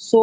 100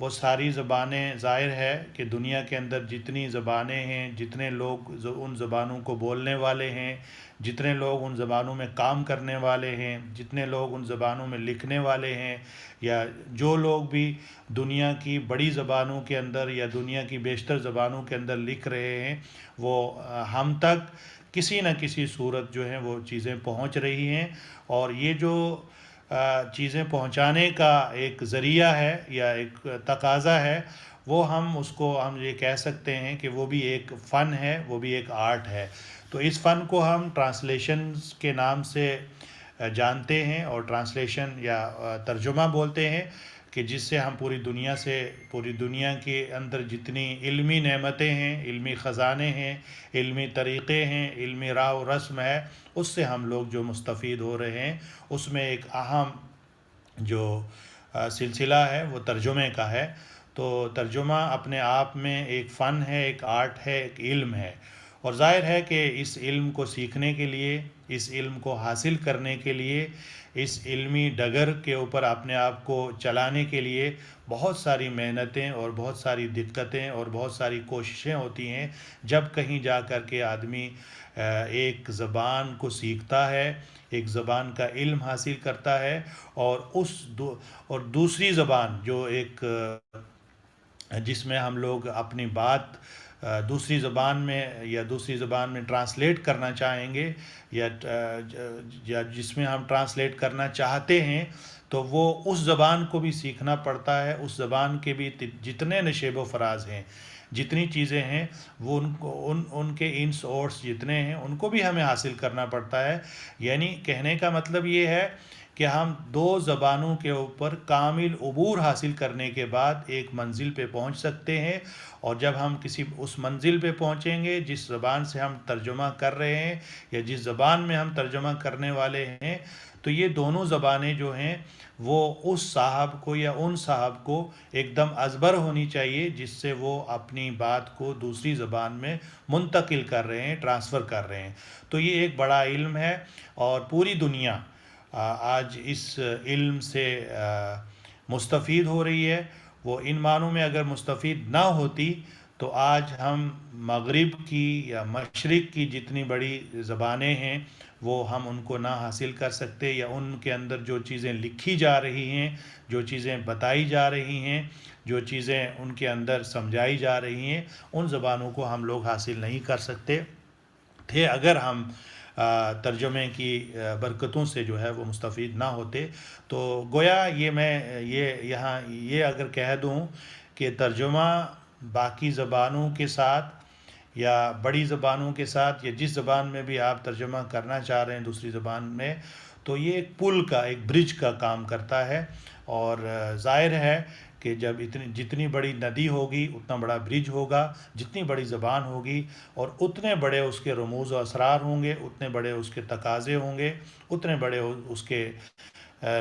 وہ ساری زبانیں، ظاہر ہے کہ دنیا کے اندر جتنی زبانیں ہیں، جتنے لوگ ان زبانوں کو بولنے والے ہیں، جتنے لوگ ان زبانوں میں کام کرنے والے ہیں، جتنے لوگ ان زبانوں میں لکھنے والے ہیں، یا جو لوگ بھی دنیا کی بڑی زبانوں کے اندر یا دنیا کی بیشتر زبانوں کے اندر لکھ رہے ہیں، وہ ہم تک کسی نہ کسی صورت جو ہیں وہ چیزیں پہنچ رہی ہیں. اور یہ جو چیزیں پہنچانے کا ایک ذریعہ ہے یا ایک تقاضا ہے، وہ ہم یہ کہہ سکتے ہیں کہ وہ بھی ایک فن ہے، وہ بھی ایک آرٹ ہے. تو اس فن کو ہم ٹرانسلیشنز کے نام سے جانتے ہیں، اور ٹرانسلیشن یا ترجمہ بولتے ہیں، کہ جس سے ہم پوری دنیا کے اندر جتنی علمی نعمتیں ہیں، علمی خزانے ہیں، علمی طریقے ہیں، علمی راہ و رسم ہے، اس سے ہم لوگ جو مستفید ہو رہے ہیں. اس میں ایک اہم جو سلسلہ ہے وہ ترجمے کا ہے. تو ترجمہ اپنے آپ میں ایک فن ہے، ایک آرٹ ہے، ایک علم ہے. اور ظاہر ہے کہ اس علم کو سیکھنے کے لیے، اس علم کو حاصل کرنے کے لیے، اس علمی ڈگر کے اوپر اپنے آپ کو چلانے کے لیے بہت ساری محنتیں اور بہت ساری دقتیں اور بہت ساری کوششیں ہوتی ہیں. جب کہیں جا کر کے آدمی ایک زبان کو سیکھتا ہے، ایک زبان کا علم حاصل کرتا ہے، اور دوسری زبان جو ایک جس میں ہم لوگ اپنی بات دوسری زبان میں ٹرانسلیٹ کرنا چاہیں گے، یا جس میں ہم ٹرانسلیٹ کرنا چاہتے ہیں، تو وہ اس زبان کو بھی سیکھنا پڑتا ہے. اس زبان کے بھی جتنے نشیب و فراز ہیں، جتنی چیزیں ہیں، وہ ان کے انس اوٹس جتنے ہیں، ان کو بھی ہمیں حاصل کرنا پڑتا ہے. یعنی کہنے کا مطلب یہ ہے کہ ہم دو زبانوں کے اوپر کامل عبور حاصل کرنے کے بعد ایک منزل پہ پہنچ سکتے ہیں. اور جب ہم اس منزل پہ پہنچیں گے جس زبان سے ہم ترجمہ کر رہے ہیں، یا جس زبان میں ہم ترجمہ کرنے والے ہیں، تو یہ دونوں زبانیں جو ہیں وہ اس صاحب کو یا ان صاحب کو ایک دم ازبر ہونی چاہیے، جس سے وہ اپنی بات کو دوسری زبان میں منتقل کر رہے ہیں، ٹرانسفر کر رہے ہیں. تو یہ ایک بڑا علم ہے، اور پوری دنیا آج اس علم سے مستفید ہو رہی ہے. وہ ان معنوں میں اگر مستفید نہ ہوتی تو آج ہم مغرب کی یا مشرق کی جتنی بڑی زبانیں ہیں وہ ہم ان کو نہ حاصل کر سکتے، یا ان کے اندر جو چیزیں لکھی جا رہی ہیں، جو چیزیں بتائی جا رہی ہیں، جو چیزیں ان کے اندر سمجھائی جا رہی ہیں، ان زبانوں کو ہم لوگ حاصل نہیں کر سکتے تھے اگر ہم ترجمے کی برکتوں سے جو ہے وہ مستفید نہ ہوتے. تو گویا یہ اگر کہہ دوں کہ ترجمہ باقی زبانوں کے ساتھ یا بڑی زبانوں کے ساتھ، یا جس زبان میں بھی آپ ترجمہ کرنا چاہ رہے ہیں دوسری زبان میں، تو یہ ایک پل کا، ایک برج کا کام کرتا ہے. اور ظاہر ہے کہ جتنی بڑی ندی ہوگی اتنا بڑا برج ہوگا، جتنی بڑی زبان ہوگی اور اتنے بڑے اس کے رموز و اسرار ہوں گے، اتنے بڑے اس کے تقاضے ہوں گے، اتنے بڑے اس کے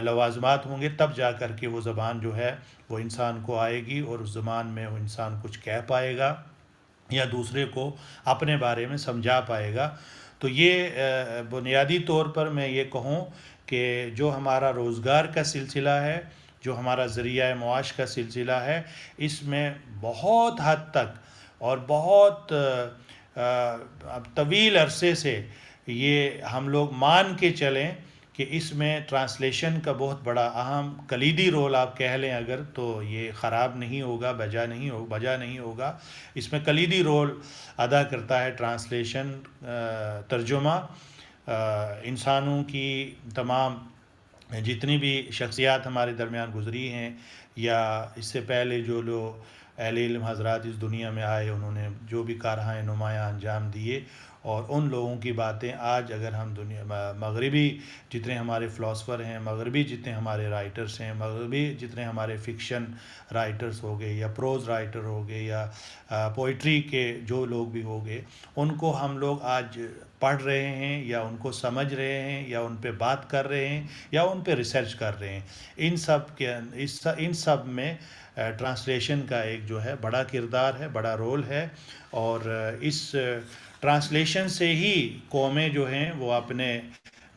لوازمات ہوں گے، تب جا کر کے وہ زبان جو ہے وہ انسان کو آئے گی، اور اس زبان میں وہ انسان کچھ کہہ پائے گا یا دوسرے کو اپنے بارے میں سمجھا پائے گا. تو یہ بنیادی طور پر میں یہ کہوں کہ جو ہمارا روزگار کا سلسلہ ہے، جو ہمارا ذریعہ معاش کا سلسلہ ہے، اس میں بہت حد تک اور بہت طویل عرصے سے یہ ہم لوگ مان کے چلیں کہ اس میں ٹرانسلیشن کا بہت بڑا اہم کلیدی رول آپ کہہ لیں اگر، تو یہ خراب نہیں ہوگا، بجا نہیں ہوگا. اس میں کلیدی رول ادا کرتا ہے ٹرانسلیشن، ترجمہ. انسانوں کی تمام جتنی بھی شخصیات ہمارے درمیان گزری ہیں، یا اس سے پہلے جو لوگ اہل علم حضرات اس دنیا میں آئے، انہوں نے جو بھی کارہائے نمایاں انجام دیے، اور ان لوگوں کی باتیں آج اگر ہم مغربی جتنے ہمارے فلاسفر ہیں، مغربی جتنے ہمارے رائٹرز ہیں، مغربی جتنے ہمارے فکشن رائٹرز ہو گئے یا پروز رائٹر ہو گئے یا پوئٹری کے جو لوگ بھی ہو گئے، ان کو ہم لوگ آج پڑھ رہے ہیں یا ان کو سمجھ رہے ہیں یا ان پہ بات کر رہے ہیں یا ان پہ ریسرچ کر رہے ہیں. ان سب میں ٹرانسلیشن کا ایک جو ہے بڑا کردار ہے، بڑا رول ہے. اور اس ٹرانسلیشن سے ہی قومیں جو ہیں وہ اپنے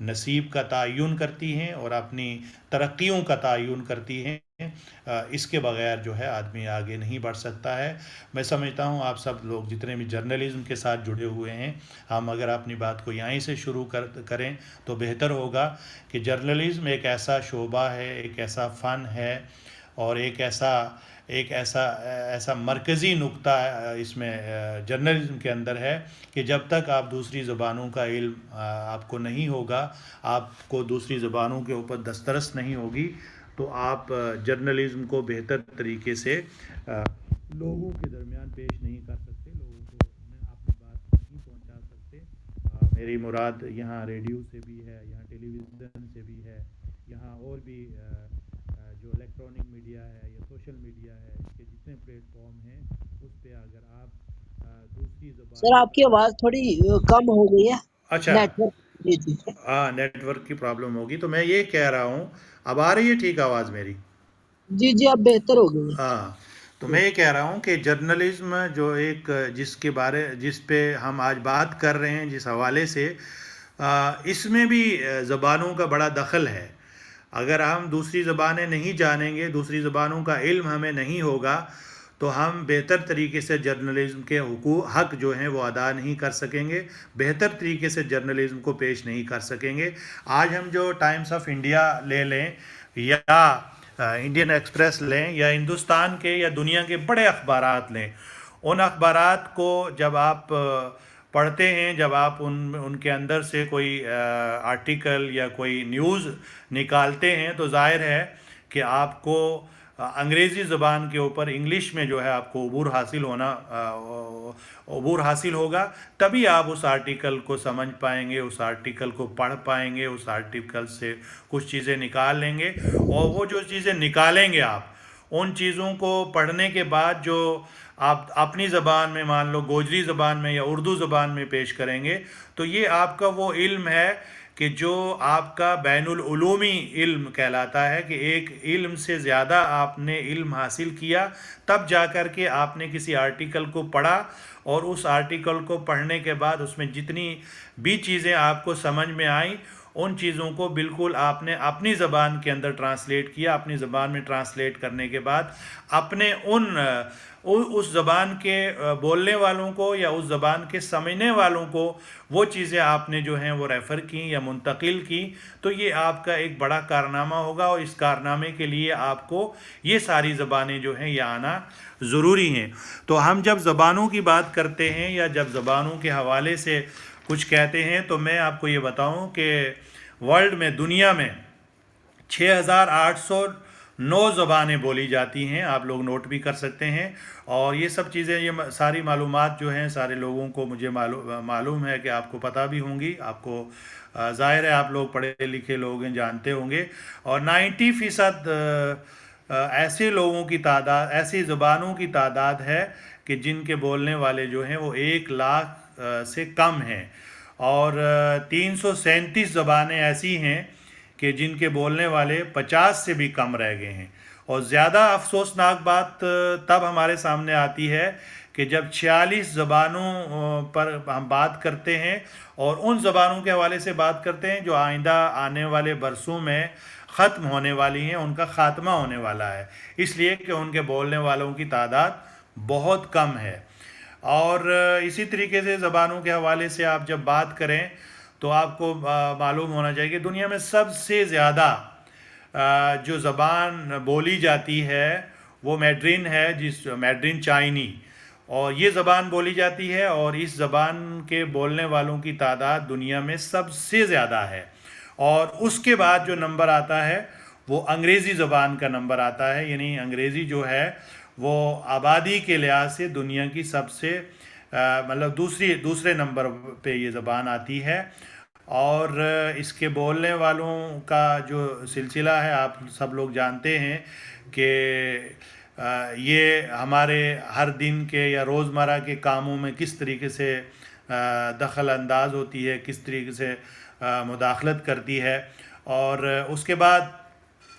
نصیب کا تعین کرتی ہیں اور اپنی ترقیوں کا تعین کرتی ہیں. اس کے بغیر جو ہے آدمی آگے نہیں بڑھ سکتا ہے. میں سمجھتا ہوں آپ سب لوگ جتنے بھی جرنلزم کے ساتھ جڑے ہوئے ہیں، ہم اگر اپنی بات کو یہیں سے شروع کریں تو بہتر ہوگا کہ جرنلزم ایک ایسا شعبہ ہے، ایک ایسا فن ہے، اور ایک ایسا مرکزی نقطہ اس میں جرنلزم کے اندر ہے کہ جب تک آپ دوسری زبانوں کا علم آپ کو نہیں ہوگا، آپ کو دوسری زبانوں کے اوپر دسترس نہیں ہوگی، تو آپ جرنلزم کو بہتر طریقے سے لوگوں کے درمیان پیش نہیں کر سکتے، لوگوں کو اپنی بات نہیں پہنچا سکتے. میری مراد یہاں ریڈیو سے بھی ہے، یہاں ٹیلی ویژن سے بھی ہے، یہاں اور بھی جو الیکٹرانک میڈیا ہے یا سوشل میڈیا ہے، اس کے جتنے پلیٹ فارم ہیں اس پہ اگر آپ دوسری سر زبانوں آپ کی کا. آواز تھوڑی کم ہو گئی ہے. اچھا، نیٹ ورک. جی جی ہاں نیٹ ورک کی پرابلم ہوگی. تو میں یہ کہہ رہا ہوں، اب آ رہی ہے ٹھیک آواز میری؟ جی جی اب بہتر ہو گئی ہے. ہاں، تو میں یہ کہہ رہا ہوں کہ جرنلزم جو ایک جس پہ ہم آج بات کر رہے ہیں، جس حوالے سے اس میں بھی زبانوں کا بڑا دخل ہے. اگر ہم دوسری زبانیں نہیں جانیں گے، دوسری زبانوں کا علم ہمیں نہیں ہوگا، تو ہم بہتر طریقے سے جرنلزم کے حق جو ہیں وہ ادا نہیں کر سکیں گے، بہتر طریقے سے جرنلزم کو پیش نہیں کر سکیں گے. آج ہم جو ٹائمز آف انڈیا لے لیں یا انڈین ایکسپریس لیں یا ہندوستان کے یا دنیا کے بڑے اخبارات لیں، ان اخبارات کو جب آپ پڑھتے ہیں، جب آپ ان کے اندر سے کوئی آرٹیکل یا کوئی نیوز نکالتے ہیں، تو ظاہر ہے کہ آپ کو انگریزی زبان کے اوپر انگلش میں جو ہے آپ کو عبور حاصل ہوگا. تبھی آپ اس آرٹیکل کو سمجھ پائیں گے، اس آرٹیکل کو پڑھ پائیں گے، اس آرٹیکل سے کچھ چیزیں نکال لیں گے. اور وہ جو چیزیں نکالیں گے آپ، ان چیزوں کو پڑھنے کے بعد جو آپ اپنی زبان میں، مان لو گوجری زبان میں یا اردو زبان میں پیش کریں گے، تو یہ آپ کا وہ علم ہے کہ جو آپ کا بین العلومی علم کہلاتا ہے، کہ ایک علم سے زیادہ آپ نے علم حاصل کیا، تب جا کر کے آپ نے کسی آرٹیکل کو پڑھا، اور اس آرٹیکل کو پڑھنے کے بعد اس میں جتنی بھی چیزیں آپ کو سمجھ میں آئیں، ان چیزوں کو بالکل آپ نے اپنی زبان کے اندر ٹرانسلیٹ کیا. اپنی زبان میں ٹرانسلیٹ کرنے کے بعد اپنے اس زبان کے بولنے والوں کو یا اس زبان کے سمجھنے والوں کو وہ چیزیں آپ نے جو ہیں وہ ریفر کی یا منتقل کی، تو یہ آپ کا ایک بڑا کارنامہ ہوگا. اور اس کارنامے کے لیے آپ کو یہ ساری زبانیں جو ہیں یہ آنا ضروری ہیں. تو ہم جب زبانوں کی بات کرتے ہیں یا جب زبانوں کے حوالے سے کچھ کہتے ہیں، تو میں آپ کو یہ بتاؤں کہ ورلڈ میں، دنیا میں 6809 زبانیں بولی جاتی ہیں. آپ لوگ نوٹ بھی کر سکتے ہیں. اور یہ سب چیزیں، یہ ساری معلومات جو ہیں سارے لوگوں کو مجھے معلوم ہے کہ آپ کو پتہ بھی ہوں گی. آپ کو ظاہر ہے آپ لوگ پڑھے لکھے لوگ ہیں، جانتے ہوں گے. اور 90% ایسے لوگوں کی تعداد، ایسی زبانوں کی تعداد ہے کہ جن کے بولنے والے جو ہیں وہ 1,00,000 سے کم ہیں. اور 337 زبانیں ایسی ہیں کہ جن کے بولنے والے 50 سے بھی کم رہ گئے ہیں. اور زیادہ افسوسناک بات تب ہمارے سامنے آتی ہے کہ جب 46 زبانوں پر ہم بات کرتے ہیں، اور ان زبانوں کے حوالے سے بات کرتے ہیں جو آئندہ آنے والے برسوں میں ختم ہونے والی ہیں، ان کا خاتمہ ہونے والا ہے، اس لیے کہ ان کے بولنے والوں کی تعداد بہت کم ہے. اور اسی طریقے سے زبانوں کے حوالے سے آپ جب بات کریں تو آپ کو معلوم ہونا چاہیے کہ دنیا میں سب سے زیادہ جو زبان بولی جاتی ہے وہ میڈرین ہے، میڈرین چائنی، اور یہ زبان بولی جاتی ہے. اور اس زبان کے بولنے والوں کی تعداد دنیا میں سب سے زیادہ ہے. اور اس کے بعد جو نمبر آتا ہے وہ انگریزی زبان کا نمبر آتا ہے. یعنی انگریزی جو ہے وہ آبادی کے لحاظ سے دنیا کی سب سے مطلب دوسرے نمبر پہ یہ زبان آتی ہے. اور اس کے بولنے والوں کا جو سلسلہ ہے آپ سب لوگ جانتے ہیں کہ یہ ہمارے ہر دن کے یا روزمرہ کے کاموں میں کس طریقے سے دخل انداز ہوتی ہے، کس طریقے سے مداخلت کرتی ہے. اور اس کے بعد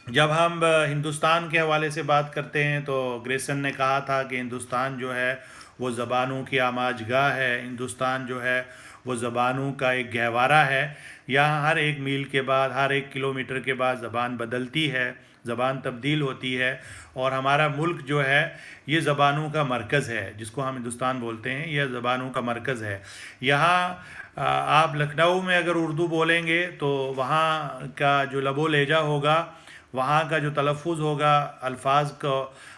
جب ہم ہندوستان کے حوالے سے بات کرتے ہیں تو گریسن نے کہا تھا کہ ہندوستان جو ہے وہ زبانوں کی آماج گاہ ہے. ہندوستان جو ہے وہ زبانوں کا ایک گہوارہ ہے. یہاں ہر ایک میل کے بعد، ہر ایک کلومیٹر کے بعد زبان بدلتی ہے، زبان تبدیل ہوتی ہے، اور ہمارا ملک جو ہے یہ زبانوں کا مرکز ہے، جس کو ہم ہندوستان بولتے ہیں، یہ زبانوں کا مرکز ہے۔ یہاں آپ لکھنؤ میں اگر اردو بولیں گے تو وہاں کا جو لب و لہجہ ہوگا، وہاں کا جو تلفظ ہوگا، الفاظ کو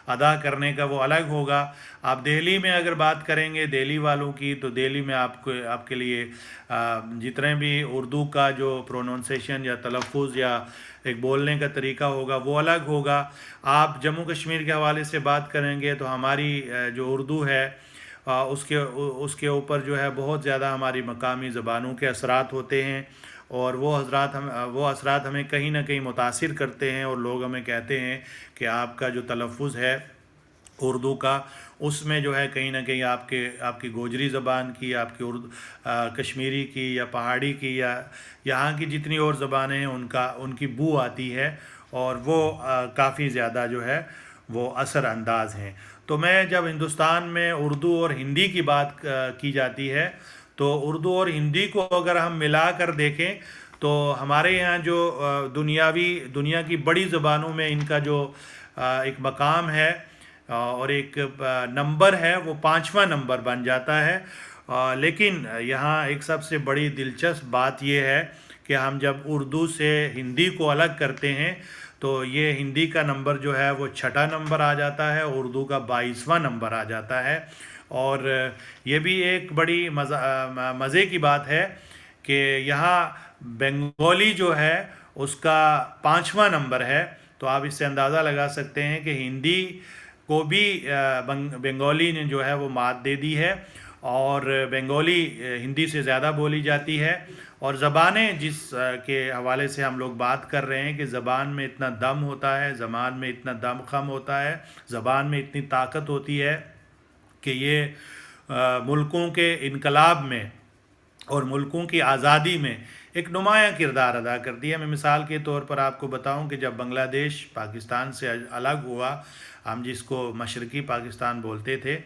ادا کرنے کا وہ الگ ہوگا۔ آپ دہلی میں اگر بات کریں گے دہلی والوں کی، تو دہلی میں آپ کے لیے جتنے بھی اردو کا جو پروننسیشن یا تلفظ یا ایک بولنے کا طریقہ ہوگا وہ الگ ہوگا۔ آپ جموں کشمیر کے حوالے سے بات کریں گے تو ہماری جو اردو ہے اس کے اوپر جو ہے بہت زیادہ ہماری مقامی زبانوں کے اثرات ہوتے ہیں، اور وہ اثرات ہمیں کہیں نہ کہیں متاثر کرتے ہیں، اور لوگ ہمیں کہتے ہیں کہ آپ کا جو تلفظ ہے اردو کا، اس میں جو ہے کہیں نہ کہیں آپ کی گوجری زبان کی، آپ کی کشمیری کی یا پہاڑی کی یا یہاں کی جتنی اور زبانیں ہیں ان کی بو آتی ہے، اور وہ کافی زیادہ جو ہے وہ اثر انداز ہیں۔ تو میں جب ہندوستان میں اردو اور ہندی کی بات کی جاتی ہے تو اردو اور ہندی کو اگر ہم ملا کر دیکھیں تو ہمارے یہاں جو دنیا کی بڑی زبانوں میں ان کا جو ایک مقام ہے اور ایک نمبر ہے، وہ 5واں نمبر بن جاتا ہے۔ لیکن یہاں ایک سب سے بڑی دلچسپ بات یہ ہے کہ ہم جب اردو سے ہندی کو الگ کرتے ہیں تو یہ ہندی کا نمبر جو ہے وہ 6واں نمبر آ جاتا ہے، اردو کا 22واں نمبر آ جاتا ہے۔ اور یہ بھی ایک بڑی مزے کی بات ہے کہ یہاں بنگالی جو ہے اس کا 5واں نمبر ہے، تو آپ اس سے اندازہ لگا سکتے ہیں کہ ہندی کو بھی بنگالی نے جو ہے وہ مات دے دی ہے، اور بنگالی ہندی سے زیادہ بولی جاتی ہے۔ اور زبانیں جس کے حوالے سے ہم لوگ بات کر رہے ہیں کہ زبان میں اتنا دم ہوتا ہے، زبان میں اتنا دم خم ہوتا ہے، زبان میں اتنی طاقت ہوتی ہے کہ یہ ملکوں کے انقلاب میں اور ملکوں کی آزادی میں ایک نمایاں کردار ادا کرتی ہے۔ میں مثال کے طور پر آپ کو بتاؤں کہ جب بنگلہ دیش پاکستان سے الگ ہوا، ہم جس کو مشرقی پاکستان بولتے تھے،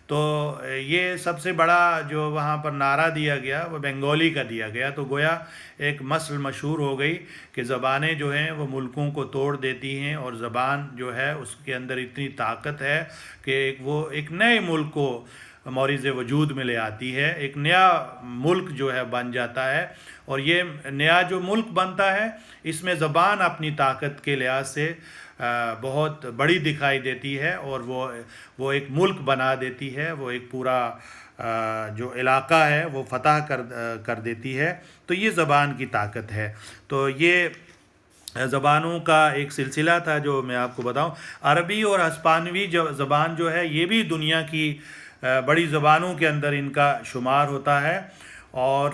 تو یہ سب سے بڑا جو وہاں پر نعرہ دیا گیا وہ بنگالی کا دیا گیا، تو گویا ایک مثل مشہور ہو گئی کہ زبانیں جو ہیں وہ ملکوں کو توڑ دیتی ہیں، اور زبان جو ہے اس کے اندر اتنی طاقت ہے کہ وہ ایک نئے ملک کو مورد وجود میں لے آتی ہے، ایک نیا ملک جو ہے بن جاتا ہے۔ اور یہ نیا جو ملک بنتا ہے اس میں زبان اپنی طاقت کے لحاظ سے بہت بڑی دکھائی دیتی ہے، اور وہ ایک ملک بنا دیتی ہے، وہ ایک پورا جو علاقہ ہے وہ فتح کر دیتی ہے۔ تو یہ زبان کی طاقت ہے۔ تو یہ زبانوں کا ایک سلسلہ تھا جو میں آپ کو بتاؤں۔ عربی اور ہسپانوی زبان جو ہے یہ بھی دنیا کی بڑی زبانوں کے اندر ان کا شمار ہوتا ہے۔ اور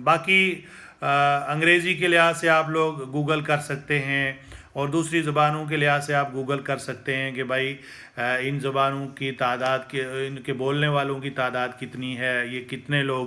باقی انگریزی کے لحاظ سے آپ لوگ گوگل کر سکتے ہیں، اور دوسری زبانوں کے لحاظ سے آپ گوگل کر سکتے ہیں کہ بھائی ان زبانوں کی تعداد ان کے بولنے والوں کی تعداد کتنی ہے، یہ کتنے لوگ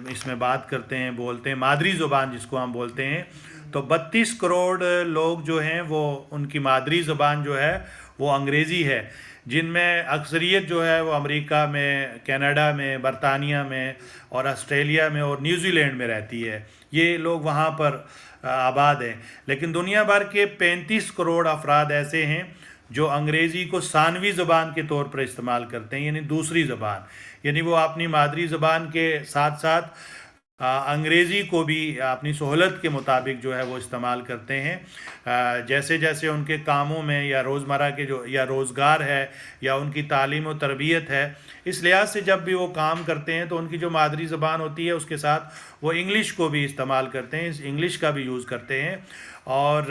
اس میں بات کرتے ہیں، بولتے ہیں۔ مادری زبان جس کو ہم بولتے ہیں، تو 32 کروڑ لوگ جو ہیں وہ ان کی مادری زبان جو ہے وہ انگریزی ہے، جن میں اکثریت جو ہے وہ امریکہ میں، کینیڈا میں، برطانیہ میں اور آسٹریلیا میں اور نیوزی لینڈ میں رہتی ہے۔ یہ لوگ وہاں پر آباد ہیں۔ لیکن دنیا بھر کے 35 کروڑ افراد ایسے ہیں جو انگریزی کو ثانوی زبان کے طور پر استعمال کرتے ہیں، یعنی دوسری زبان، یعنی وہ اپنی مادری زبان کے ساتھ ساتھ انگریزی کو بھی اپنی سہولت کے مطابق جو ہے وہ استعمال کرتے ہیں، جیسے جیسے ان کے کاموں میں یا روزمرہ کے یا روزگار ہے یا ان کی تعلیم و تربیت ہے، اس لحاظ سے جب بھی وہ کام کرتے ہیں تو ان کی جو مادری زبان ہوتی ہے اس کے ساتھ وہ انگلش کو بھی استعمال کرتے ہیں، انگلش کا بھی یوز کرتے ہیں۔ اور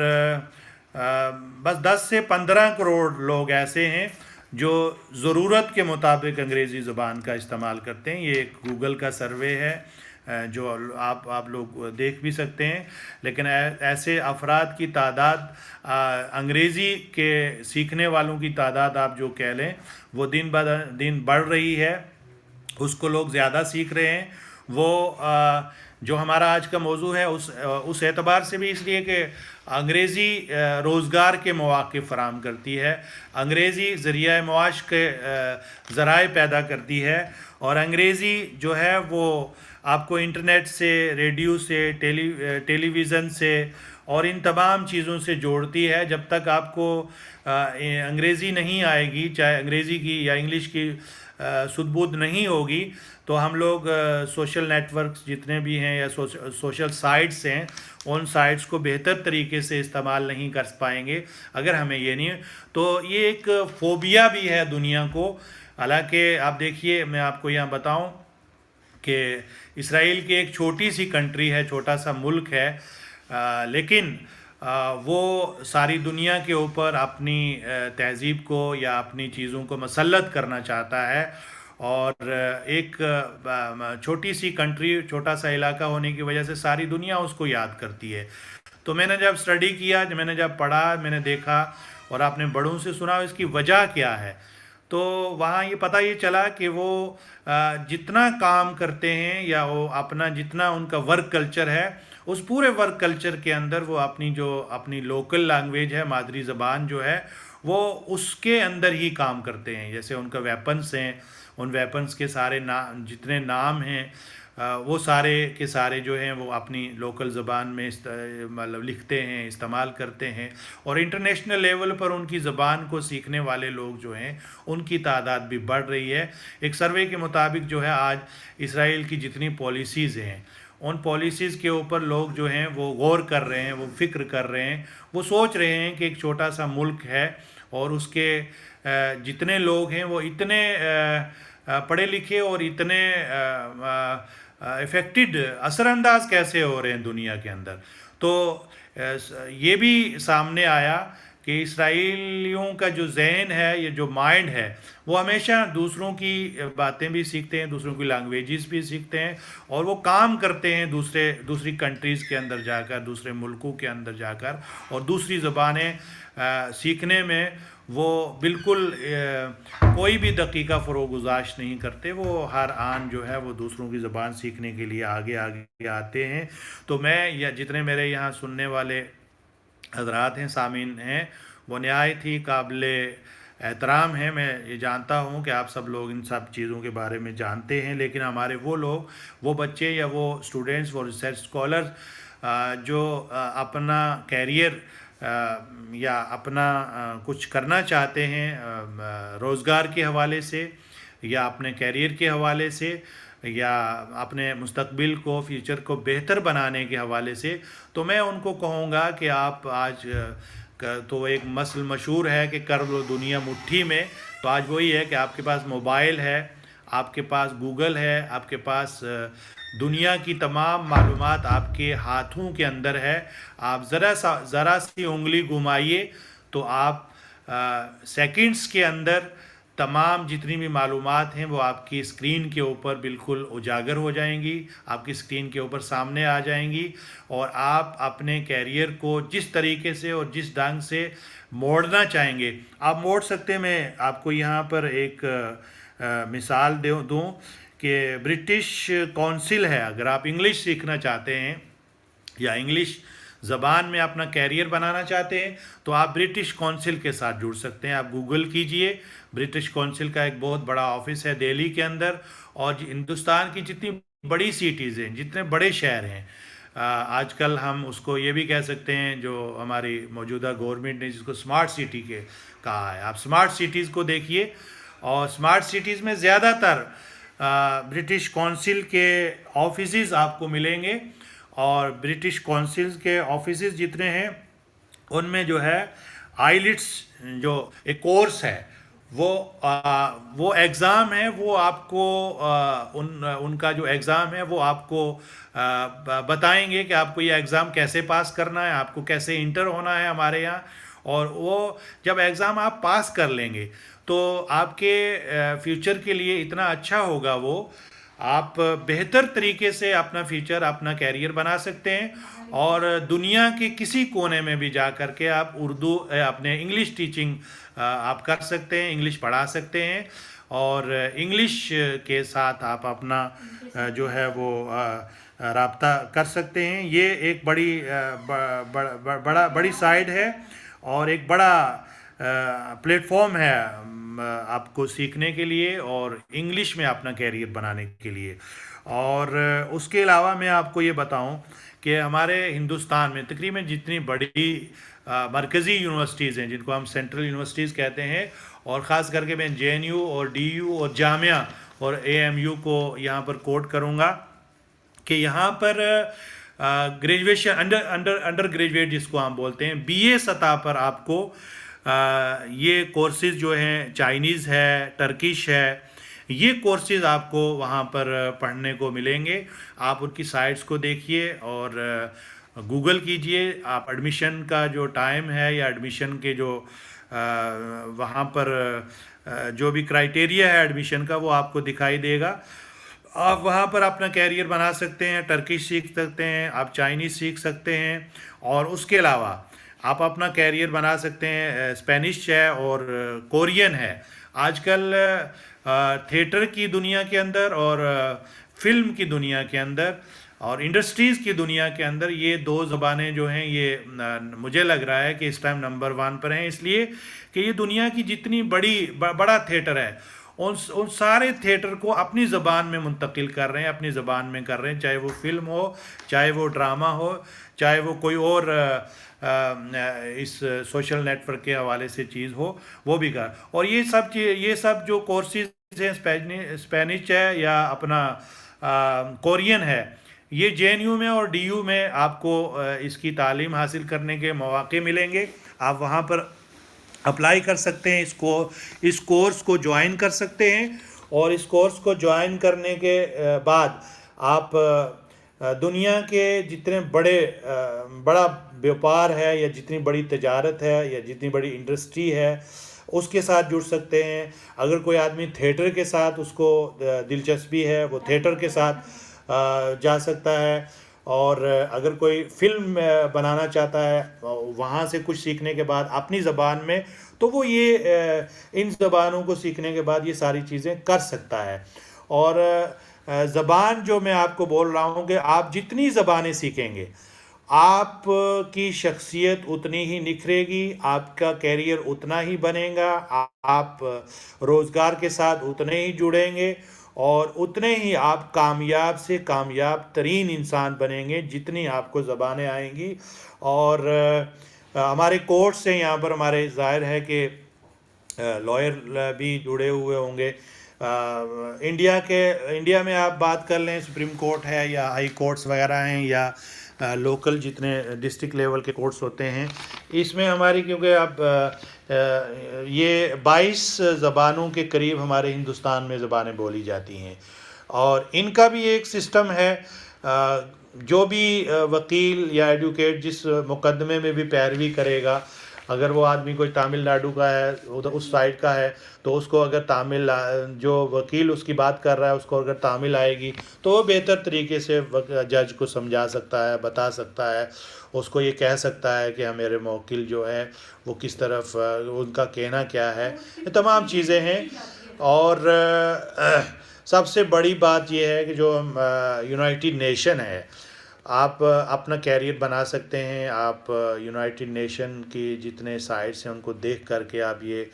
بس 10 سے 15 کروڑ لوگ ایسے ہیں جو ضرورت کے مطابق انگریزی زبان کا استعمال کرتے ہیں۔ یہ ایک گوگل کا سروے ہے جو آپ لوگ دیکھ بھی سکتے ہیں۔ لیکن ایسے افراد کی تعداد، انگریزی کے سیکھنے والوں کی تعداد آپ جو کہہ لیں وہ دن بدن بڑھ رہی ہے، اس کو لوگ زیادہ سیکھ رہے ہیں۔ وہ جو ہمارا آج کا موضوع ہے اس اعتبار سے بھی اس لیے کہ انگریزی روزگار کے مواقع فراہم کرتی ہے، انگریزی ذریعہ معاش کے ذرائع پیدا کرتی ہے، اور انگریزی جو ہے وہ آپ کو انٹرنیٹ سے، ریڈیو سے، ٹیلی ویژن سے اور ان تمام چیزوں سے جوڑتی ہے. جب تک آپ کو انگریزی نہیں آئے گی، چاہے انگریزی کی یا انگلش کی سدبود نہیں ہوگی، تو ہم لوگ سوشل نیٹ ورکس جتنے بھی ہیں یا سوشل سائٹس ہیں، ان سائٹس کو بہتر طریقے سے استعمال نہیں کر پائیں گے اگر ہمیں یہ نہیں. تو یہ ایک فوبیا بھی ہے دنیا کو. حالانکہ آپ دیکھیے، میں آپ کو یہاں بتاؤں کہ اسرائیل کی ایک چھوٹی سی کنٹری ہے، چھوٹا سا ملک ہے، لیکن وہ ساری دنیا کے اوپر اپنی تہذیب کو یا اپنی چیزوں کو مسلط کرنا چاہتا ہے. اور ایک چھوٹی سی کنٹری، چھوٹا سا علاقہ ہونے کی وجہ سے ساری دنیا اس کو یاد کرتی ہے. تو میں نے جب اسٹڈی کیا، میں نے جب پڑھا، میں نے دیکھا اور اپنے بڑوں سے سنا اس کی وجہ کیا ہے، تو وہاں یہ پتہ یہ چلا کہ وہ جتنا کام کرتے ہیں یا وہ اپنا جتنا ان کا ورک کلچر ہے، اس پورے ورک کلچر کے اندر وہ اپنی لوکل لینگویج ہے، مادری زبان جو ہے، وہ اس کے اندر ہی کام کرتے ہیں. جیسے ان کا ویپنس ہیں، ان ویپنس کے سارے جتنے نام ہیں، وہ سارے کے سارے جو ہیں وہ اپنی لوکل زبان میں مطلب لکھتے ہیں، استعمال کرتے ہیں. اور انٹرنیشنل لیول پر ان کی زبان کو سیکھنے والے لوگ جو ہیں ان کی تعداد بھی بڑھ رہی ہے. ایک سروے کے مطابق جو ہے آج اسرائیل کی جتنی پالیسیز ہیں، ان پالیسیز کے اوپر لوگ جو ہیں وہ غور کر رہے ہیں، وہ فکر کر رہے ہیں، وہ سوچ رہے ہیں کہ ایک چھوٹا سا ملک ہے اور اس کے جتنے لوگ ہیں وہ اتنے پڑھے لکھے اور اتنے افیکٹڈ، اثر انداز کیسے ہو رہے ہیں دنیا کے اندر. تو یہ بھی سامنے آیا کہ اسرائیلیوں کا جو ذہن ہے، یہ جو مائنڈ ہے، وہ ہمیشہ دوسروں کی باتیں بھی سیکھتے ہیں، دوسروں کی لینگویجز بھی سیکھتے ہیں، اور وہ کام کرتے ہیں دوسری کنٹریز کے اندر جا کر، دوسرے ملکوں کے اندر جا کر، اور دوسری زبانیں سیکھنے میں وہ بالکل کوئی بھی دقیقہ فروغ گزارش نہیں کرتے. وہ ہر آن جو ہے وہ دوسروں کی زبان سیکھنے کے لیے آگے آتے ہیں. تو میں یا جتنے میرے یہاں سننے والے حضرات ہیں، سامعین ہیں، وہ نہایت ہی قابل احترام ہیں. میں یہ جانتا ہوں کہ آپ سب لوگ ان سب چیزوں کے بارے میں جانتے ہیں، لیکن ہمارے وہ لوگ، وہ بچے یا وہ اسٹوڈنٹس، وہ ریسرچ اسکالرز جو اپنا کیریئر یا اپنا کچھ کرنا چاہتے ہیں روزگار کے حوالے سے یا اپنے کیریئر کے حوالے سے یا اپنے مستقبل کو، فیوچر کو بہتر بنانے کے حوالے سے، تو میں ان کو کہوں گا کہ آپ آج تو ایک مثل مشہور ہے کہ کر لو دنیا مٹھی میں. تو آج وہی ہے کہ آپ کے پاس موبائل ہے، آپ کے پاس گوگل ہے، آپ کے پاس دنیا کی تمام معلومات آپ کے ہاتھوں کے اندر ہے. آپ ذرا سی انگلی گھمائیے تو آپ سیکنڈز کے اندر تمام جتنی بھی معلومات ہیں وہ آپ کی اسکرین کے اوپر بالکل اجاگر ہو جائیں گی، آپ کی اسکرین کے اوپر سامنے آ جائیں گی، اور آپ اپنے کیریئر کو جس طریقے سے اور جس ڈھنگ سے موڑنا چاہیں گے آپ موڑ سکتے ہیں. میں آپ کو یہاں پر ایک مثال دوں کہ برٹش کونسل ہے. اگر آپ انگلش سیکھنا چاہتے ہیں یا انگلش زبان میں اپنا کیریئر بنانا چاہتے ہیں تو آپ برٹش کونسل کے ساتھ جڑ سکتے ہیں. آپ گوگل کیجئے، برٹش کونسل کا ایک بہت بڑا آفس ہے دہلی کے اندر، اور ہندوستان کی جتنی بڑی سٹیز ہیں، جتنے بڑے شہر ہیں، آج کل ہم اس کو یہ بھی کہہ سکتے ہیں، جو ہماری موجودہ گورنمنٹ نے جس کو اسمارٹ سٹی کے کہا ہے. آپ اسمارٹ سٹیز کو دیکھیے، اور اسمارٹ سٹیز میں زیادہ تر برٹش کونسل کے آفیسز آپ کو ملیں گے. اور برٹش کونسل کے آفیسز جتنے ہیں ان میں جو ہے آئیلٹس جو ایک کورس ہے، وہ ایگزام ہے، وہ آپ کو ان کا جو ایگزام ہے وہ آپ کو بتائیں گے کہ آپ کو یہ ایگزام کیسے پاس کرنا ہے، آپ کو کیسے انٹر ہونا ہے ہمارے یہاں. اور وہ جب ایگزام آپ پاس کر لیں گے تو آپ کے فیوچر کے لیے اتنا اچھا ہوگا، وہ آپ بہتر طریقے سے اپنا فیوچر، اپنا کیریئر بنا سکتے ہیں، اور دنیا کے کسی کونے میں بھی جا کر کے آپ اردو اپنے انگلش ٹیچنگ آپ کر سکتے ہیں، انگلش پڑھا سکتے ہیں، اور انگلش کے ساتھ آپ اپنا جو ہے وہ رابطہ کر سکتے ہیں. یہ ایک بڑی سائڈ ہے اور ایک بڑا پلیٹ فارم ہے آپ کو سیکھنے کے لیے اور انگلش میں اپنا کیریئر بنانے کے لیے. اور اس کے علاوہ میں آپ کو یہ بتاؤں کہ ہمارے ہندوستان میں تقریباً جتنی بڑی مرکزی یونیورسٹیز ہیں جن کو ہم سینٹرل یونیورسٹیز کہتے ہیں، اور خاص کر کے میں جے این یو اور ڈی یو اور جامعہ اور اے ایم یو کو یہاں پر کوٹ کروں گا کہ یہاں پر گریجویشن انڈر گریجویٹ جس کو ہم بولتے ہیں بی اے سطح پر آپ کو یہ کورسز جو ہیں چائنیز ہے، ٹرکش ہے، یہ کورسز آپ کو وہاں پر پڑھنے کو ملیں گے. آپ ان کی سائٹس کو دیکھیے اور گوگل کیجئے. آپ ایڈمیشن کا جو ٹائم ہے یا ایڈمیشن کے جو وہاں پر جو بھی کرائٹیریا ہے ایڈمیشن کا وہ آپ کو دکھائی دے گا. آپ وہاں پر اپنا کیریئر بنا سکتے ہیں، ٹرکش سیکھ سکتے ہیں، آپ چائنیز سیکھ سکتے ہیں، اور اس کے علاوہ آپ اپنا کیریئر بنا سکتے ہیں. اسپینش ہے اور کورین ہے. آج کل تھیٹر کی دنیا کے اندر اور فلم کی دنیا کے اندر اور انڈسٹریز کی دنیا کے اندر یہ دو زبانیں جو ہیں یہ مجھے لگ رہا ہے کہ اس ٹائم نمبر 1 پر ہیں، اس لیے کہ یہ دنیا کی جتنی بڑا تھیٹر ہے ان سارے تھیٹر کو اپنی زبان میں منتقل کر رہے ہیں، اپنی زبان میں کر رہے ہیں، چاہے وہ فلم ہو، چاہے وہ ڈرامہ ہو، چاہے وہ کوئی اور اس سوشل نیٹ ورک کے حوالے سے چیز ہو وہ بھی کر. اور یہ سب جو کورسز ہیں اسپینش ہے یا اپنا کورین ہے، یہ جے این یو میں اور ڈی یو میں آپ کو اس کی تعلیم حاصل کرنے کے مواقع ملیں گے. آپ وہاں پر اپلائی کر سکتے ہیں، اس کورس کو جوائن کر سکتے ہیں، اور اس کورس کو جوائن کرنے کے بعد آپ دنیا کے جتنے بڑا بیوپار ہے یا جتنی بڑی تجارت ہے یا جتنی بڑی انڈسٹری ہے اس کے ساتھ جڑ سکتے ہیں. اگر کوئی آدمی تھیٹر کے ساتھ اس کو دلچسپی ہے وہ تھیٹر کے ساتھ جا سکتا ہے، اور اگر کوئی فلم بنانا چاہتا ہے وہاں سے کچھ سیکھنے کے بعد اپنی زبان میں، تو وہ یہ ان زبانوں کو سیکھنے کے بعد یہ ساری چیزیں کر سکتا ہے. اور زبان جو میں آپ کو بول رہا ہوں کہ آپ جتنی زبانیں سیکھیں گے آپ کی شخصیت اتنی ہی نکھرے گی، آپ کا کیریئر اتنا ہی بنے گا، آپ روزگار کے ساتھ اتنے ہی جڑیں گے، اور اتنے ہی آپ کامیاب سے کامیاب ترین انسان بنیں گے جتنی آپ کو زبانیں آئیں گی. اور ہمارے کورٹس ہیں یہاں پر، ہمارے ظاہر ہے کہ لائر بھی جڑے ہوئے ہوں گے. انڈیا میں آپ بات کر لیں، سپریم کورٹ ہے یا ہائی کورٹس وغیرہ ہیں یا لوکل جتنے ڈسٹرکٹ لیول کے کورٹس ہوتے ہیں، اس میں ہماری کیونکہ اب یہ 22 زبانوں کے قریب ہمارے ہندوستان میں زبانیں بولی جاتی ہیں، اور ان کا بھی ایک سسٹم ہے. جو بھی وکیل یا ایڈوکیٹ جس مقدمے میں بھی پیروی کرے گا، اگر وہ آدمی کوئی تامل ناڈو کا ہے اس سائڈ کا ہے تو اس کو اگر تامل جو وکیل اس کی بات کر رہا ہے اس کو اگر تامل آئے گی تو وہ بہتر طریقے سے جج کو سمجھا سکتا ہے، بتا سکتا ہے، اس کو یہ کہہ سکتا ہے کہ میرے موکل جو ہے وہ کس طرف ان کا کہنا کیا ہے. یہ تمام چیزیں ہیں. اور سب سے بڑی بات یہ ہے کہ جو یونائٹڈ نیشن ہے، آپ اپنا کیریئر بنا سکتے ہیں. آپ یونائٹڈ نیشن کی جتنے سائٹس ہیں ان کو دیکھ کر کے آپ یہ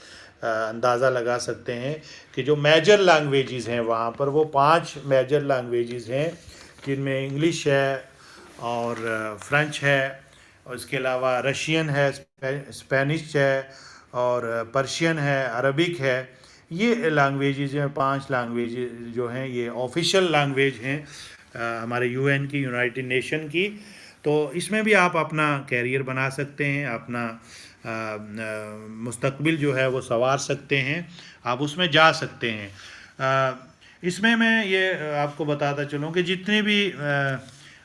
اندازہ لگا سکتے ہیں کہ جو میجر لینگویجز ہیں وہاں پر وہ 5 میجر لینگویجز ہیں، جن میں انگلش ہے اور فرینچ ہے، اور اس کے علاوہ رشین ہے، اسپینش ہے اور پرشین ہے، عربک ہے. یہ لینگویجز ہیں. 5 لینگویجز جو ہیں یہ آفیشیل لینگویج ہیں ہمارے یو این کی، یونائٹڈ نیشن کی. تو اس میں بھی آپ اپنا کیریئر بنا سکتے ہیں، اپنا مستقبل جو ہے وہ سنوار سکتے ہیں، آپ اس میں جا سکتے ہیں. اس میں یہ آپ کو بتاتا چلوں کہ جتنے بھی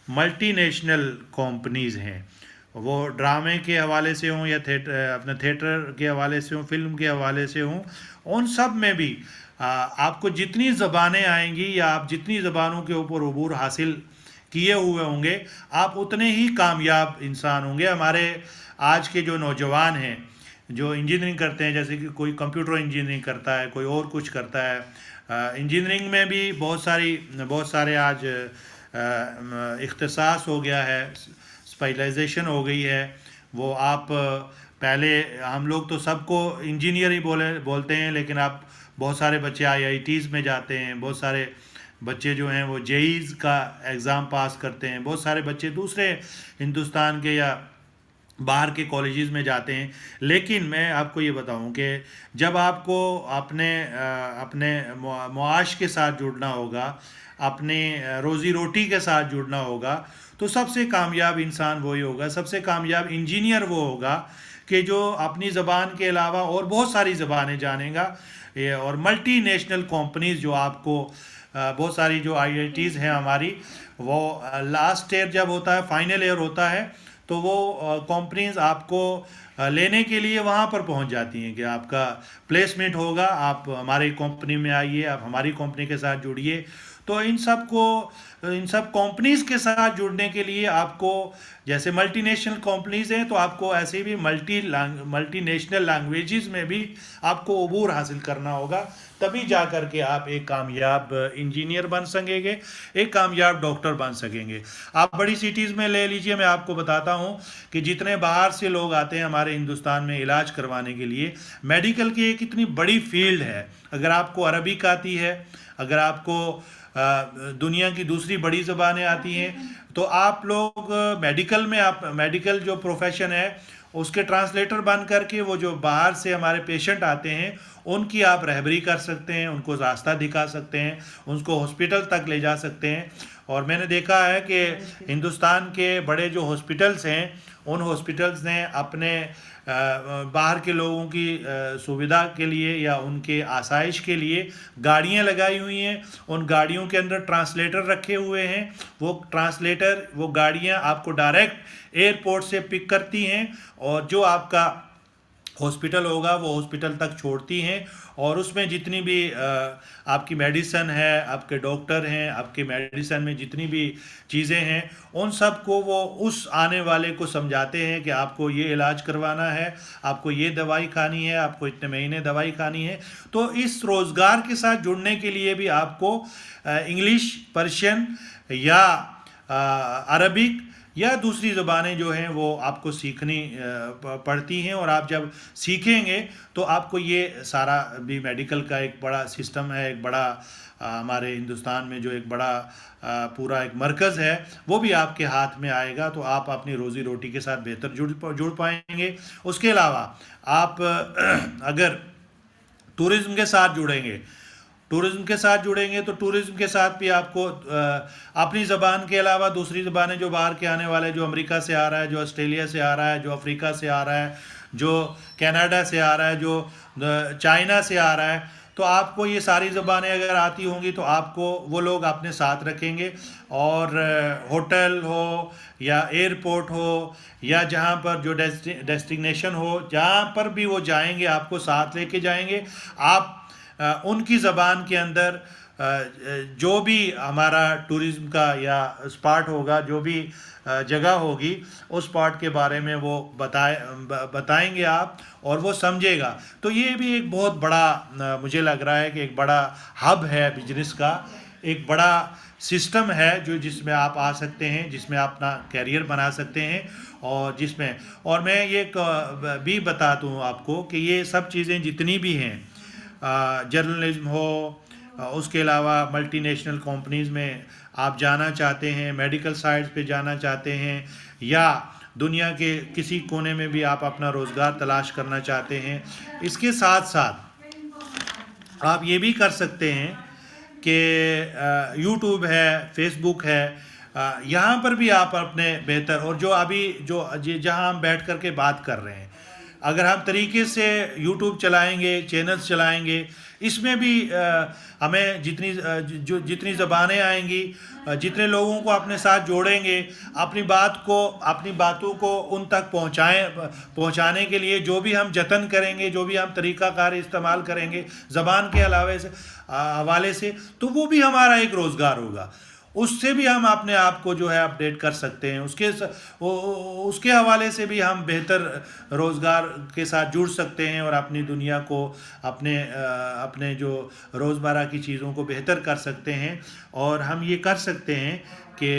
ملٹی نیشنل کمپنیز ہیں، وہ ڈرامے کے حوالے سے ہوں یا اپنے تھیٹر کے حوالے سے ہوں، فلم کے حوالے سے ہوں، ان سب میں بھی آپ کو جتنی زبانیں آئیں گی یا آپ جتنی زبانوں کے اوپر عبور حاصل کیے ہوئے ہوں گے آپ اتنے ہی کامیاب انسان ہوں گے. ہمارے آج کے جو نوجوان ہیں جو انجینئرنگ کرتے ہیں، جیسے کہ کوئی کمپیوٹر انجینئرنگ کرتا ہے، کوئی اور کچھ کرتا ہے، انجینئرنگ میں بھی بہت سارے آج اختصاص ہو گیا ہے، اسپیشلائزیشن ہو گئی ہے. وہ آپ پہلے ہم لوگ تو سب کو انجینئر ہی بولتے ہیں، لیکن آپ بہت سارے بچے آئی آئی ٹیز میں جاتے ہیں، بہت سارے بچے جو ہیں وہ JEEs کا ایگزام پاس کرتے ہیں، بہت سارے بچے دوسرے ہندوستان کے یا باہر کے کالجز میں جاتے ہیں. لیکن میں آپ کو یہ بتاؤں کہ جب آپ کو اپنے معاش کے ساتھ جڑنا ہوگا، اپنے روزی روٹی کے ساتھ جڑنا ہوگا، تو سب سے کامیاب انسان وہی ہوگا، سب سے کامیاب انجینئر وہ ہوگا کہ جو اپنی زبان کے علاوہ اور بہت ساری زبانیں جانے گا. اور ملٹی نیشنل کمپنیز جو آپ کو بہت ساری جو IITs ہیں ہماری، وہ لاسٹ ایئر جب ہوتا ہے، فائنل ایئر ہوتا ہے، تو وہ کمپنیز آپ کو لینے کے لیے وہاں پر پہنچ جاتی ہیں کہ آپ کا پلیسمنٹ ہوگا، آپ ہماری کمپنی میں آئیے، آپ ہماری کمپنی کے ساتھ جڑیے. تو ان سب کمپنیز کے ساتھ جڑنے کے لیے آپ کو، جیسے ملٹی نیشنل کمپنیز ہیں، تو آپ کو ایسے بھی ملٹی نیشنل لینگویجز میں بھی آپ کو عبور حاصل کرنا ہوگا. تبھی جا کر کے آپ ایک کامیاب انجینئر بن سکیں گے، ایک کامیاب ڈاکٹر بن سکیں گے. آپ بڑی سٹیز میں لے لیجئے، میں آپ کو بتاتا ہوں کہ جتنے باہر سے لوگ آتے ہیں ہمارے ہندوستان میں علاج کروانے کے لیے، میڈیکل کی ایک اتنی بڑی فیلڈ ہے. اگر آپ کو عربک آتی ہے، اگر آپ کو دنیا کی دوسری بڑی زبانیں آتی ہیں، تو آپ لوگ میڈیکل جو پروفیشن ہے اس کے ٹرانسلیٹر بن کر کے وہ جو باہر سے ہمارے پیشنٹ آتے ہیں ان کی آپ رہبری کر سکتے ہیں، ان کو راستہ دکھا سکتے ہیں، ان کو ہاسپٹل تک لے جا سکتے ہیں. اور میں نے دیکھا ہے کہ ہندوستان کے بڑے جو ہاسپٹلس ہیں، ان ہاسپٹلس نے اپنے باہر کے لوگوں کی سویدھا کے لیے یا ان کے آسائش کے لیے گاڑیاں لگائی ہوئی ہیں. ان گاڑیوں کے اندر ٹرانسلیٹر رکھے ہوئے ہیں. وہ گاڑیاں آپ کو ڈائریکٹ ایئرپورٹ سے پک کرتی ہیں، اور جو آپ کا ہاسپٹل ہوگا وہ ہاسپٹل تک چھوڑتی ہیں. اور اس میں جتنی بھی آپ کی میڈیسن ہے، آپ کے ڈاکٹر ہیں، آپ کے میڈیسن میں جتنی بھی چیزیں ہیں، ان سب کو وہ اس آنے والے کو سمجھاتے ہیں کہ آپ کو یہ علاج کروانا ہے، آپ کو یہ دوائی کھانی ہے، آپ کو اتنے مہینے دوائی کھانی ہے. تو اس روزگار کے ساتھ جڑنے کے لیے بھی آپ کو انگلش، پرشین یا عربک یا دوسری زبانیں جو ہیں وہ آپ کو سیکھنی پڑتی ہیں. اور آپ جب سیکھیں گے تو آپ کو یہ سارا بھی میڈیکل کا ایک بڑا سسٹم ہے، ایک بڑا ہمارے ہندوستان میں جو ایک بڑا پورا ایک مرکز ہے، وہ بھی آپ کے ہاتھ میں آئے گا. تو آپ اپنی روزی روٹی کے ساتھ بہتر جڑ پائیں گے. اس کے علاوہ آپ اگر ٹورزم کے ساتھ جڑیں گے، تو ٹورزم کے ساتھ بھی آپ کو اپنی زبان کے علاوہ دوسری زبانیں، جو باہر کے آنے والے، جو امریکہ سے آ رہا ہے، جو آسٹریلیا سے آ رہا ہے، جو افریقہ سے آ رہا ہے، جو کینیڈا سے آ رہا ہے، جو چائنا سے آ رہا ہے، تو آپ کو یہ ساری زبانیں اگر آتی ہوں گی تو آپ کو وہ لوگ اپنے ساتھ رکھیں گے. اور ہوٹل ہو یا ایئرپورٹ ہو یا جہاں پر جو ڈیسٹینیشن ہو، جہاں پر بھی وہ جائیں گے آپ کو ساتھ لے کے جائیں گے. آپ ان کی زبان کے اندر جو بھی ہمارا ٹورزم کا یا اسپاٹ ہوگا، جو بھی جگہ ہوگی، اس اسپاٹ کے بارے میں وہ بتائیں گے آپ، اور وہ سمجھے گا. تو یہ بھی ایک بہت بڑا مجھے لگ رہا ہے کہ ایک بڑا ہب ہے بزنس کا، ایک بڑا سسٹم ہے جس میں آپ آ سکتے ہیں، جس میں آپ اپنا کیریئر بنا سکتے ہیں. اور میں یہ بھی بتا دوں آپ کو کہ یہ سب چیزیں جتنی بھی ہیں، جرنلزم ہو، اس کے علاوہ ملٹی نیشنل کمپنیز میں آپ جانا چاہتے ہیں، میڈیکل سائٹس پہ جانا چاہتے ہیں، یا دنیا کے کسی کونے میں بھی آپ اپنا روزگار تلاش کرنا چاہتے ہیں، اس کے ساتھ ساتھ آپ یہ بھی کر سکتے ہیں کہ یوٹیوب ہے، فیس بک ہے، یہاں پر بھی آپ اپنے بہتر، اور جہاں ہم بیٹھ کر کے بات کر رہے ہیں، اگر ہم طریقے سے یوٹیوب چلائیں گے، چینلز چلائیں گے، اس میں بھی ہمیں جتنی زبانیں آئیں گی، جتنے لوگوں کو اپنے ساتھ جوڑیں گے، اپنی باتوں کو ان تک پہنچانے کے لیے جو بھی ہم جتن کریں گے، جو بھی ہم طریقہ کار استعمال کریں گے زبان کے حوالے سے، تو وہ بھی ہمارا ایک روزگار ہوگا. اس سے بھی ہم اپنے آپ کو جو ہے اپڈیٹ کر سکتے ہیں، اس کے حوالے سے بھی ہم بہتر روزگار کے ساتھ جڑ سکتے ہیں، اور اپنی دنیا کو، اپنے جو روزمرہ کی چیزوں کو بہتر کر سکتے ہیں. اور ہم یہ کر سکتے ہیں کہ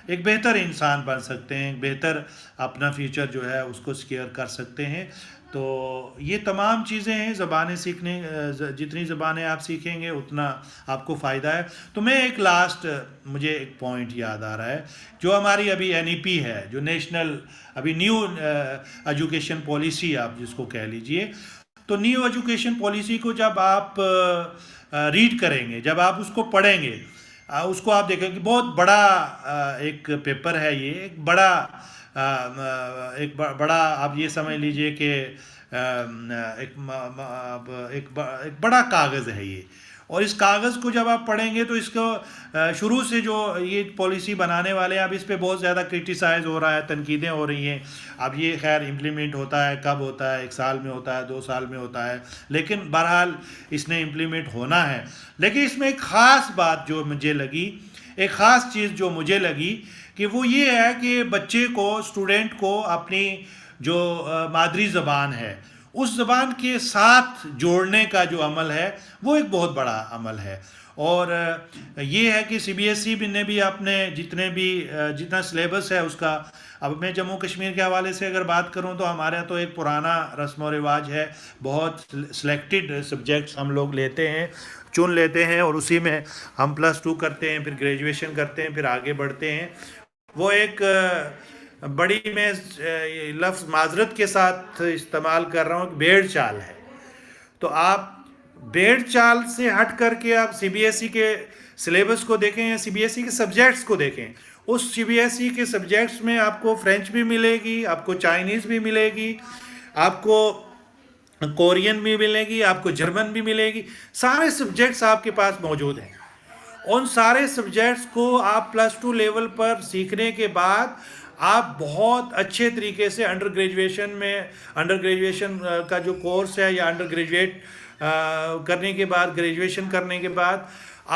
ایک بہتر انسان بن سکتے ہیں، ایک بہتر اپنا فیوچر جو ہے اس کو سیکیور کر سکتے ہیں. تو یہ تمام چیزیں ہیں زبانیں سیکھنے، جتنی زبانیں آپ سیکھیں گے اتنا آپ کو فائدہ ہے. تو میں ایک لاسٹ مجھے ایک پوائنٹ یاد آ رہا ہے، جو ہماری ابھی NEP ہے، جو نیشنل ابھی نیو ایجوکیشن پالیسی آپ جس کو کہہ لیجئے. تو نیو ایجوکیشن پالیسی کو جب آپ ریڈ کریں گے، جب آپ اس کو پڑھیں گے، اس کو آپ دیکھیں کہ بہت بڑا ایک پیپر ہے یہ، ایک بڑا آپ یہ سمجھ لیجئے کہ ایک بڑا کاغذ ہے یہ. اور اس کاغذ کو جب آپ پڑھیں گے تو اس کو شروع سے جو یہ پالیسی بنانے والے ہیں، اب اس پہ بہت زیادہ کرٹیسائز ہو رہا ہے، تنقیدیں ہو رہی ہیں. اب یہ خیر امپلیمنٹ ہوتا ہے، کب ہوتا ہے، 1 سال میں ہوتا ہے، 2 سال میں ہوتا ہے، لیکن بہرحال اس نے امپلیمنٹ ہونا ہے. لیکن اس میں ایک خاص بات جو مجھے لگی، ایک خاص چیز جو مجھے لگی، کہ وہ یہ ہے کہ بچے کو، اسٹوڈنٹ کو اپنی جو مادری زبان ہے اس زبان کے ساتھ جوڑنے کا جو عمل ہے وہ ایک بہت بڑا عمل ہے. اور یہ ہے کہ CBSE نے بھی اپنے جتنا سلیبس ہے اس کا، اب میں جموں کشمیر کے حوالے سے اگر بات کروں تو ہمارے یہاں تو ایک پرانا رسم و رواج ہے، بہت سلیکٹڈ سبجیکٹس ہم لوگ لیتے ہیں، چن لیتے ہیں، اور اسی میں ہم +2 کرتے ہیں، پھر گریجویشن کرتے ہیں، پھر آگے بڑھتے ہیں. وہ ایک بڑی، میں لفظ معذرت کے ساتھ استعمال کر رہا ہوں، بھیڑ چال ہے. تو آپ بھیڑ چال سے ہٹ کر کے آپ CBSE کے سلیبس کو دیکھیں یا CBSE کے سبجیکٹس کو دیکھیں. اس CBSE کے سبجیکٹس میں آپ کو فرینچ بھی ملے گی، آپ کو چائنیز بھی ملے گی، آپ کو کورین بھی ملے گی، آپ کو جرمن بھی ملے گی. سارے سبجیکٹس آپ کے پاس موجود ہیں. ان سارے سبجیکٹس کو آپ +2 لیول پر سیکھنے کے بعد آپ بہت اچھے طریقے سے انڈر گریجویشن کا جو کورس ہے، یا انڈر گریجویٹ کرنے کے بعد، گریجویشن کرنے کے بعد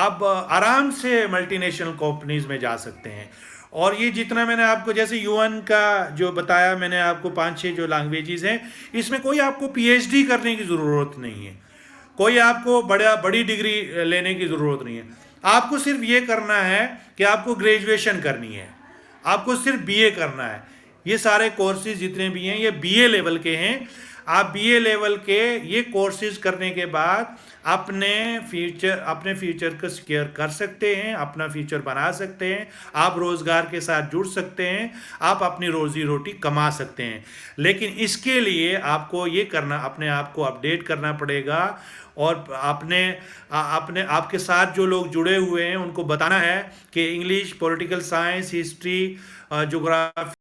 آپ آرام سے ملٹی نیشنل کمپنیز میں جا سکتے ہیں. اور یہ جتنا میں نے آپ کو جیسے UN کا جو بتایا میں نے آپ کو 5-6 جو لینگویجز ہیں، اس میں کوئی آپ کو PhD کرنے کی ضرورت نہیں ہے، کوئی آپ کو بڑی ڈگری لینے کی ضرورت نہیں ہے. آپ کو صرف یہ کرنا ہے کہ آپ کو گریجویشن کرنی ہے، آپ کو صرف BA کرنا ہے. یہ سارے کورسز جتنے بھی ہیں یہ BA لیول کے ہیں. آپ BA لیول کے یہ کورسز کرنے کے بعد اپنے فیوچر کو سیکیور کر سکتے ہیں، اپنا فیوچر بنا سکتے ہیں، آپ روزگار کے ساتھ جڑ سکتے ہیں، آپ اپنی روزی روٹی کما سکتے ہیں. لیکن اس کے لیے آپ کو یہ کرنا، اپنے آپ کو اپڈیٹ کرنا پڑے گا، اور آپ کے ساتھ جو لوگ جڑے ہوئے ہیں ان کو بتانا ہے کہ انگلش، پولیٹیکل سائنس، ہسٹری، جغرافی